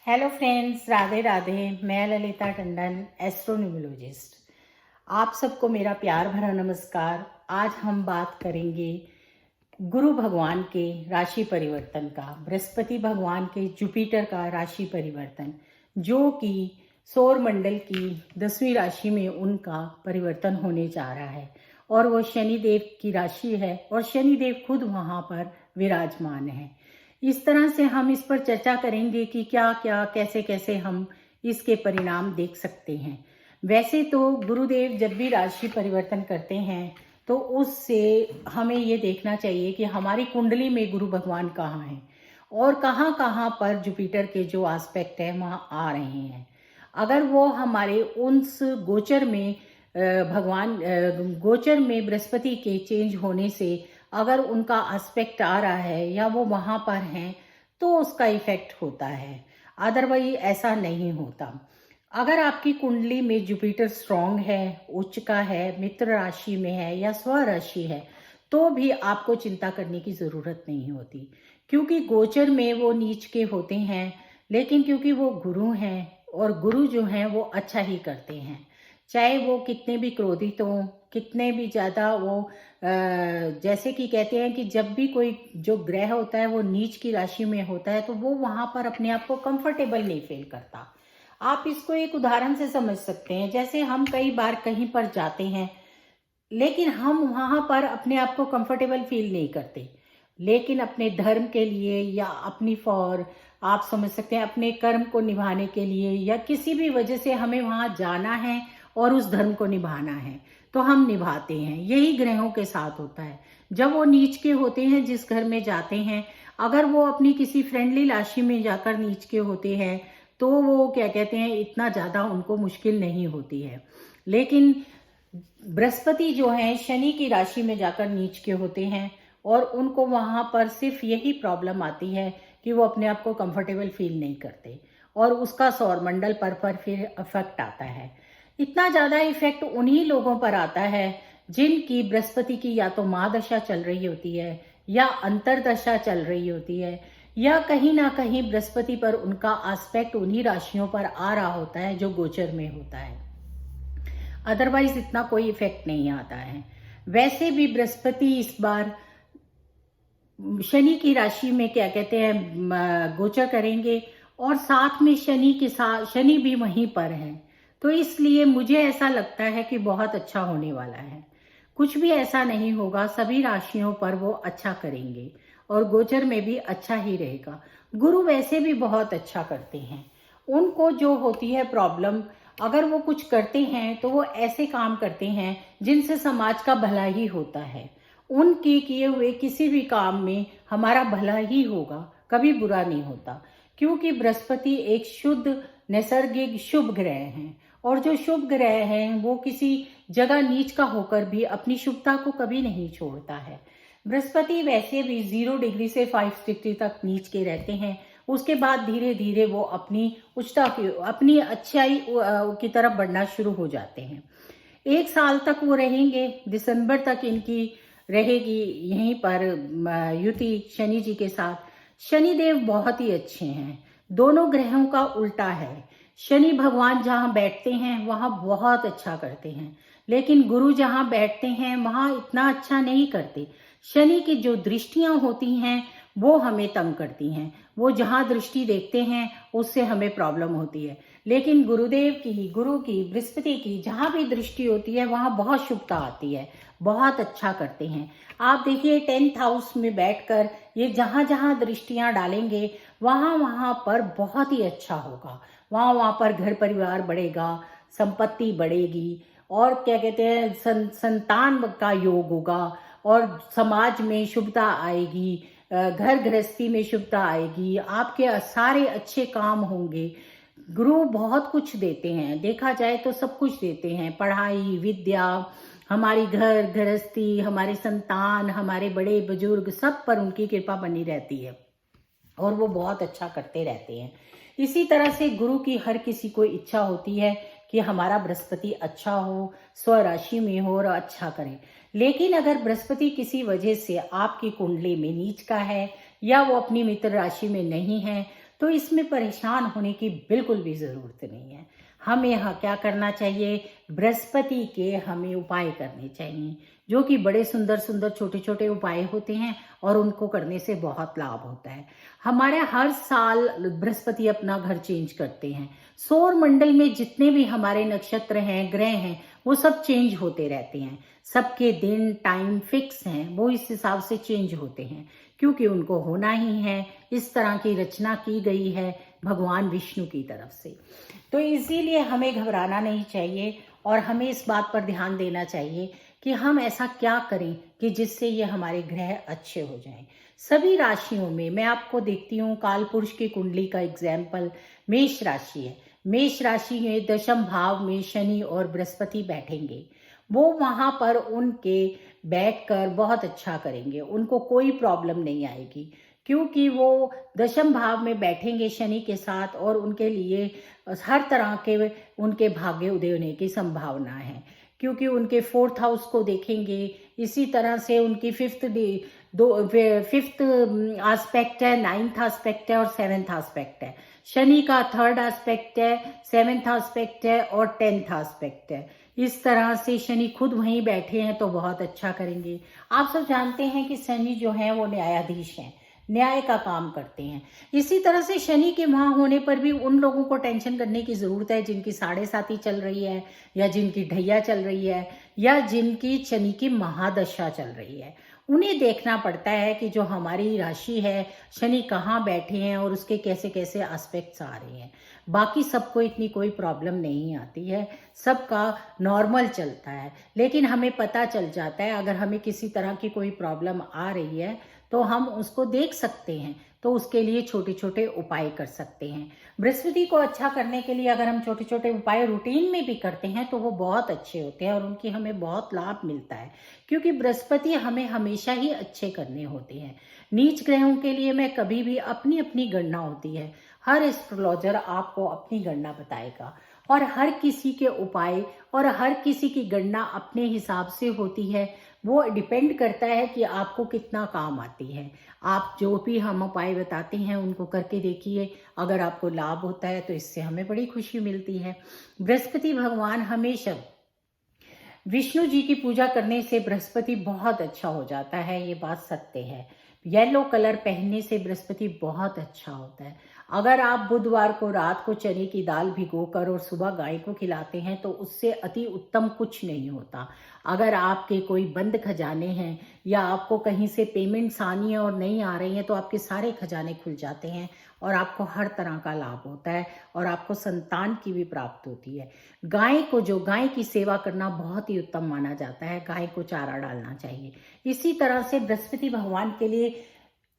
Hello friends, Radhe Radhe. मैं ललिता टंडन, एस्ट्रोन्यूमोलॉजिस्ट। आप सबको मेरा प्यार भरा नमस्कार। आज हम बात करेंगे गुरु भगवान के राशि परिवर्तन का, बृहस्पति भगवान के जुपिटर का राशि परिवर्तन, जो कि सौर मंडल की 10वीं राशि में उनका परिवर्तन होने जा रहा है और वो शनिदेव की राशि है और शनिदेव खुद वहाँ पर विराजमान है। इस तरह से हम इस पर चर्चा करेंगे कि क्या क्या कैसे कैसे हम इसके परिणाम देख सकते हैं। वैसे तो गुरुदेव जब भी राशि परिवर्तन करते हैं तो उससे हमें ये देखना चाहिए कि हमारी कुंडली में गुरु भगवान कहाँ हैं और कहाँ कहाँ पर जुपिटर के जो एस्पेक्ट है वहाँ आ रहे हैं। अगर वो हमारे उस गोचर में गोचर में बृहस्पति के चेंज होने से अगर उनका एस्पेक्ट आ रहा है या वो वहाँ पर हैं तो उसका इफेक्ट होता है, अदरवाइज ऐसा नहीं होता। अगर आपकी कुंडली में जुपिटर स्ट्रांग है, उच्च का है, मित्र राशि में है या स्व राशि है तो भी आपको चिंता करने की ज़रूरत नहीं होती, क्योंकि गोचर में वो नीच के होते हैं, लेकिन क्योंकि वो गुरु हैं और गुरु जो हैं वो अच्छा ही करते हैं। चाहे वो कितने भी क्रोधित हों, कितने भी ज़्यादा वो जैसे कि कहते हैं कि जब भी कोई जो ग्रह होता है वो नीच की राशि में होता है तो वो वहाँ पर अपने आप को कंफर्टेबल नहीं फील करता। आप इसको एक उदाहरण से समझ सकते हैं। जैसे हम कई बार कहीं पर जाते हैं लेकिन हम वहाँ पर अपने आप को कंफर्टेबल फील नहीं करते, लेकिन अपने धर्म के लिए या अपनी आप समझ सकते हैं अपने कर्म को निभाने के लिए या किसी भी वजह से हमें वहाँ जाना है और उस धर्म को निभाना है तो हम निभाते हैं। यही ग्रहों के साथ होता है। जब वो नीच के होते हैं, जिस घर में जाते हैं, अगर वो अपनी किसी फ्रेंडली राशि में जाकर नीच के होते हैं तो वो क्या कहते हैं, इतना ज़्यादा उनको मुश्किल नहीं होती है। लेकिन बृहस्पति जो है शनि की राशि में जाकर नीच के होते हैं और उनको वहाँ पर सिर्फ यही प्रॉब्लम आती है कि वो अपने आप को कंफर्टेबल फील नहीं करते और उसका सौरमंडल पर फिर इफेक्ट आता है। इतना ज़्यादा इफेक्ट उन्हीं लोगों पर आता है जिनकी बृहस्पति की या तो महादशा चल रही होती है या अंतरदशा चल रही होती है या कहीं ना कहीं बृहस्पति पर उनका एस्पेक्ट उन्हीं राशियों पर आ रहा होता है जो गोचर में होता है। अदरवाइज इतना कोई इफेक्ट नहीं आता है। वैसे भी बृहस्पति इस बार शनि की राशि में क्या कहते हैं गोचर करेंगे और साथ में शनि के साथ शनि भी वहीं पर है, तो इसलिए मुझे ऐसा लगता है कि बहुत अच्छा होने वाला है। कुछ भी ऐसा नहीं होगा, सभी राशियों पर वो अच्छा करेंगे और गोचर में भी अच्छा ही रहेगा। गुरु वैसे भी बहुत अच्छा करते हैं। उनको जो होती है प्रॉब्लम, अगर वो कुछ करते हैं तो वो ऐसे काम करते हैं जिनसे समाज का भला ही होता है। उनके किए हुए किसी भी काम में हमारा भला ही होगा, कभी बुरा नहीं होता, क्योंकि बृहस्पति एक शुद्ध नैसर्गिक शुभ ग्रह हैं और जो शुभ ग्रह हैं वो किसी जगह नीच का होकर भी अपनी शुभता को कभी नहीं छोड़ता है। बृहस्पति वैसे भी 0 डिग्री से 5 डिग्री तक नीच के रहते हैं, उसके बाद धीरे धीरे वो अपनी उच्चता की, अपनी अच्छाई की तरफ बढ़ना शुरू हो जाते हैं। 1 साल तक वो रहेंगे, दिसंबर तक इनकी रहेगी यहीं पर युति शनि जी के साथ। शनिदेव बहुत ही अच्छे हैं, दोनों ग्रहों का उल्टा है। शनि भगवान जहाँ बैठते हैं वहाँ बहुत अच्छा करते हैं, लेकिन गुरु जहाँ बैठते हैं वहाँ इतना अच्छा नहीं करते। शनि की जो दृष्टियां होती हैं वो हमें तंग करती हैं, वो जहाँ दृष्टि देखते हैं उससे हमें प्रॉब्लम होती है। लेकिन गुरुदेव की, गुरु की, बृहस्पति की जहाँ भी दृष्टि होती है वहाँ बहुत शुभता आती है, बहुत अच्छा करते हैं। आप देखिए 10th हाउस में बैठकर ये जहाँ जहाँ दृष्टियाँ डालेंगे वहाँ वहाँ पर बहुत ही अच्छा होगा। वहाँ पर घर परिवार बढ़ेगा, संपत्ति बढ़ेगी और क्या कहते हैं संतान का योग होगा और समाज में शुभता आएगी, घर गृहस्थी में शुभता आएगी, आपके सारे अच्छे काम होंगे। गुरु बहुत कुछ देते हैं, देखा जाए तो सब कुछ देते हैं, पढ़ाई, विद्या, हमारी घर गृहस्थी, हमारे संतान, हमारे बड़े बुजुर्ग, सब पर उनकी कृपा बनी रहती है और वो बहुत अच्छा करते रहते हैं। इसी तरह से गुरु की हर किसी को इच्छा होती है कि हमारा बृहस्पति अच्छा हो, स्वराशि में हो और अच्छा करे। लेकिन अगर बृहस्पति किसी वजह से आपकी कुंडली में नीच का है या वो अपनी मित्र राशि में नहीं है तो इसमें परेशान होने की बिल्कुल भी ज़रूरत नहीं है। हमें यहाँ क्या करना चाहिए, बृहस्पति के हमें उपाय करने चाहिए, जो कि बड़े सुंदर सुंदर छोटे छोटे उपाय होते हैं और उनको करने से बहुत लाभ होता है। हमारे हर साल बृहस्पति अपना घर चेंज करते हैं। सौर मंडल में जितने भी हमारे नक्षत्र हैं, ग्रह हैं, वो सब चेंज होते रहते हैं। सबके दिन टाइम फिक्स हैं, वो इस हिसाब से चेंज होते हैं, क्योंकि उनको होना ही है। इस तरह की रचना की गई है भगवान विष्णु की तरफ से। तो इसीलिए हमें घबराना नहीं चाहिए और हमें इस बात पर ध्यान देना चाहिए कि हम ऐसा क्या करें कि जिससे ये हमारे ग्रह अच्छे हो जाएं। सभी राशियों में मैं आपको देखती हूँ, काल पुरुष की कुंडली का एग्जाम्पल मेष राशि है। मेष राशि में दशम भाव में शनि और बृहस्पति बैठेंगे। वो वहां पर उनके बैठकर बहुत अच्छा करेंगे, उनको कोई प्रॉब्लम नहीं आएगी, क्योंकि वो दशम भाव में बैठेंगे शनि के साथ और उनके लिए हर तरह के उनके भाग्य उदय होने की संभावना है, क्योंकि उनके 4th हाउस को देखेंगे। इसी तरह से उनकी फिफ्थ एस्पेक्ट है, 9th एस्पेक्ट है और 7th एस्पेक्ट है। शनि का 3rd एस्पेक्ट है, 7th एस्पेक्ट है और 10th एस्पेक्ट है। इस तरह से शनि खुद वहीं बैठे हैं तो बहुत अच्छा करेंगे। आप सब जानते हैं कि शनि जो है वो न्यायाधीश हैं, न्याय का काम करते हैं। इसी तरह से शनि के वहां होने पर भी उन लोगों को टेंशन करने की जरूरत है जिनकी 7.5 चल रही है, या जिनकी ढैया चल रही है, या जिनकी शनि की महादशा चल रही है। उन्हें देखना पड़ता है कि जो हमारी राशि है, शनि कहाँ बैठे हैं और उसके कैसे कैसे एस्पेक्ट्स आ रहे हैं। बाकी सबको इतनी कोई प्रॉब्लम नहीं आती है, सबका नॉर्मल चलता है। लेकिन हमें पता चल जाता है, अगर हमें किसी तरह की कोई प्रॉब्लम आ रही है तो हम उसको देख सकते हैं, तो उसके लिए छोटे छोटे उपाय कर सकते हैं। बृहस्पति को अच्छा करने के लिए अगर हम छोटे छोटे उपाय रूटीन में भी करते हैं तो वो बहुत अच्छे होते हैं और उनकी हमें बहुत लाभ मिलता है, क्योंकि बृहस्पति हमें हमेशा ही अच्छे करने होते हैं। नीच ग्रहों के लिए मैं कभी भी अपनी अपनी गणना होती है, हर एस्ट्रोलॉजर आपको अपनी गणना बताएगा और हर किसी के उपाय और हर किसी की गणना अपने हिसाब से होती है। वो डिपेंड करता है कि आपको कितना काम आती है। आप जो भी हम उपाय बताते हैं उनको करके देखिए, अगर आपको लाभ होता है तो इससे हमें बड़ी खुशी मिलती है। बृहस्पति भगवान हमेशा, विष्णु जी की पूजा करने से बृहस्पति बहुत अच्छा हो जाता है, ये बात सत्य है। येलो कलर पहनने से बृहस्पति बहुत अच्छा होता है। अगर आप बुधवार को रात को चने की दाल भिगोकर और सुबह गाय को खिलाते हैं तो उससे अति उत्तम कुछ नहीं होता। अगर आपके कोई बंद खजाने हैं या आपको कहीं से पेमेंट्स आनी है और नहीं आ रही हैं तो आपके सारे खजाने खुल जाते हैं और आपको हर तरह का लाभ होता है और आपको संतान की भी प्राप्त होती है। गाय की सेवा करना बहुत ही उत्तम माना जाता है, गाय को चारा डालना चाहिए। इसी तरह से बृहस्पति भगवान के लिए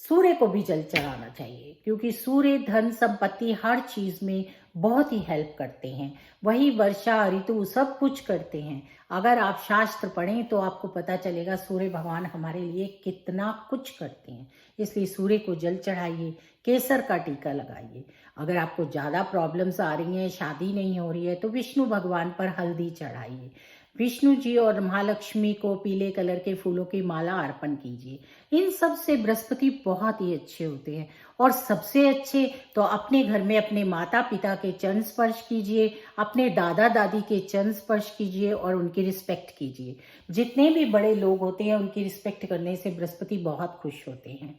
सूर्य को भी जल चढ़ाना चाहिए, क्योंकि सूर्य धन संपत्ति हर चीज में बहुत ही हेल्प करते हैं। वही वर्षा ऋतु सब कुछ करते हैं। अगर आप शास्त्र पढ़ें तो आपको पता चलेगा सूर्य भगवान हमारे लिए कितना कुछ करते हैं। इसलिए सूर्य को जल चढ़ाइए, केसर का टीका लगाइए। अगर आपको ज्यादा प्रॉब्लम्स आ रही हैं, शादी नहीं हो रही है, तो विष्णु भगवान पर हल्दी चढ़ाइए। विष्णु जी और महालक्ष्मी को पीले कलर के फूलों की माला अर्पण कीजिए। इन सब से बृहस्पति बहुत ही अच्छे होते हैं। और सबसे अच्छे तो अपने घर में अपने माता पिता के चरण स्पर्श कीजिए, अपने दादा दादी के चरण स्पर्श कीजिए और उनकी रिस्पेक्ट कीजिए। जितने भी बड़े लोग होते हैं उनकी रिस्पेक्ट करने से बृहस्पति बहुत खुश होते हैं।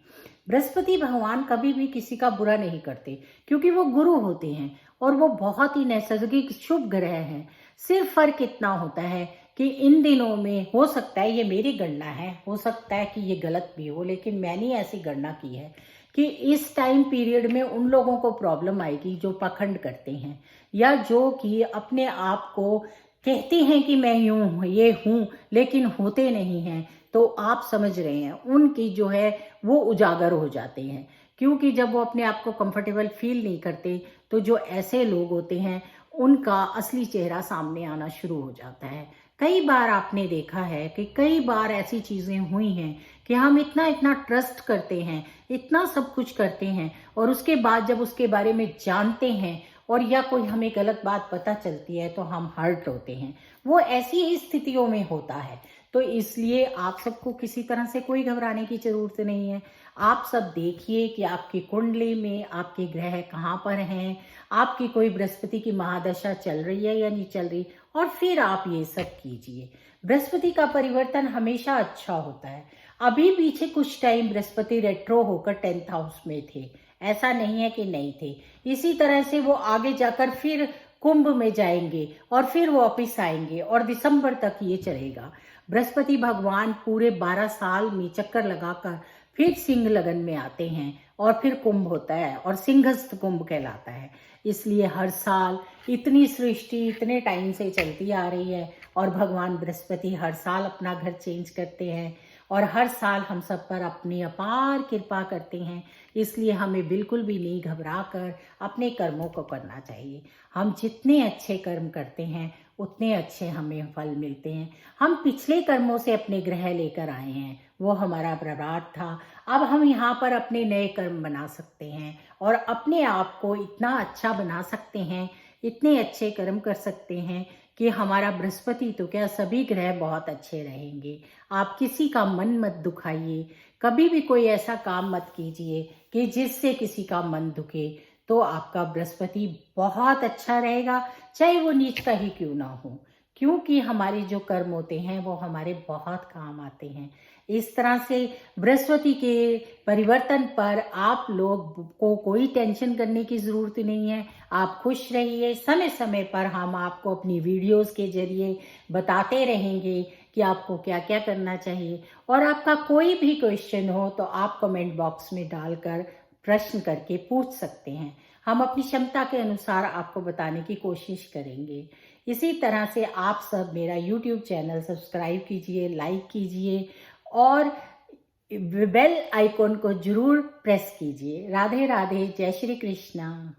बृहस्पति भगवान कभी भी किसी का बुरा नहीं करते, क्योंकि वो गुरु होते हैं और वो बहुत ही नैसर्गिक शुभ ग्रह हैं। सिर्फ फर्क इतना होता है कि इन दिनों में, हो सकता है ये मेरी गणना है, हो सकता है कि ये गलत भी हो, लेकिन मैंने ऐसी गणना की है कि इस टाइम पीरियड में उन लोगों को प्रॉब्लम आएगी जो पाखंड करते हैं या जो कि अपने आप को कहते हैं कि मैं यूं ये हूं लेकिन होते नहीं हैं। तो आप समझ रहे हैं, उनकी जो है वो उजागर हो जाते हैं, क्योंकि जब वो अपने आप को कंफर्टेबल फील नहीं करते तो जो ऐसे लोग होते हैं उनका असली चेहरा सामने आना शुरू हो जाता है। कई बार आपने देखा है कि कई बार ऐसी चीजें हुई हैं कि हम इतना इतना ट्रस्ट करते हैं, इतना सब कुछ करते हैं और उसके बाद जब उसके बारे में जानते हैं और या कोई हमें गलत बात पता चलती है तो हम हर्ट होते हैं। वो ऐसी ही स्थितियों में होता है तो इसलिए आप सबको किसी तरह से कोई घबराने की ज़रूरत नहीं है। आप सब देखिए कि आपकी कुंडली में आपके ग्रह कहाँ पर हैं, आपकी कोई बृहस्पति की महादशा चल रही है या नहीं चल रही, और फिर आप ये सब कीजिए। बृहस्पति का परिवर्तन हमेशा अच्छा होता है। अभी पीछे कुछ टाइम बृहस्पति रेट्रो होकर 10th हाउस में थे, ऐसा नहीं है कि नहीं थे। इसी तरह से वो आगे जाकर फिर कुंभ में जाएंगे और फिर वापिस आएंगे और दिसंबर तक ये चलेगा। बृहस्पति भगवान पूरे 12 साल में चक्कर लगाकर फिर सिंह लगन में आते हैं और फिर कुंभ होता है और सिंहस्थ कुंभ कहलाता है। इसलिए हर साल इतनी सृष्टि इतने टाइम से चलती आ रही है और भगवान बृहस्पति हर साल अपना घर चेंज करते हैं और हर साल हम सब पर अपनी अपार कृपा करते हैं। इसलिए हमें बिल्कुल भी नहीं घबरा कर अपने कर्मों को करना चाहिए। हम जितने अच्छे कर्म करते हैं उतने अच्छे हमें फल मिलते हैं। हम पिछले कर्मों से अपने ग्रह लेकर आए हैं, वो हमारा प्रारब्ध था। अब हम यहाँ पर अपने नए कर्म बना सकते हैं और अपने आप को इतना अच्छा बना सकते हैं, इतने अच्छे कर्म कर सकते हैं कि हमारा बृहस्पति तो क्या सभी ग्रह बहुत अच्छे रहेंगे। आप किसी का मन मत दुखाइए, कभी भी कोई ऐसा काम मत कीजिए कि जिससे किसी का मन दुखे। तो आपका बृहस्पति बहुत अच्छा रहेगा, चाहे वो नीच का ही क्यों ना हो, क्योंकि हमारे जो कर्म होते हैं वो हमारे बहुत काम आते हैं। इस तरह से बृहस्पति के परिवर्तन पर आप लोग को कोई टेंशन करने की ज़रूरत नहीं है। आप खुश रहिए। समय समय पर हम आपको अपनी वीडियोस के जरिए बताते रहेंगे कि आपको क्या क्या करना चाहिए। और आपका कोई भी क्वेश्चन हो तो आप कमेंट बॉक्स में डालकर प्रश्न करके पूछ सकते हैं। हम अपनी क्षमता के अनुसार आपको बताने की कोशिश करेंगे। इसी तरह से आप सब मेरा YouTube चैनल सब्सक्राइब कीजिए, लाइक कीजिए और बेल आइकॉन को जरूर प्रेस कीजिए। राधे राधे, जय श्री कृष्णा।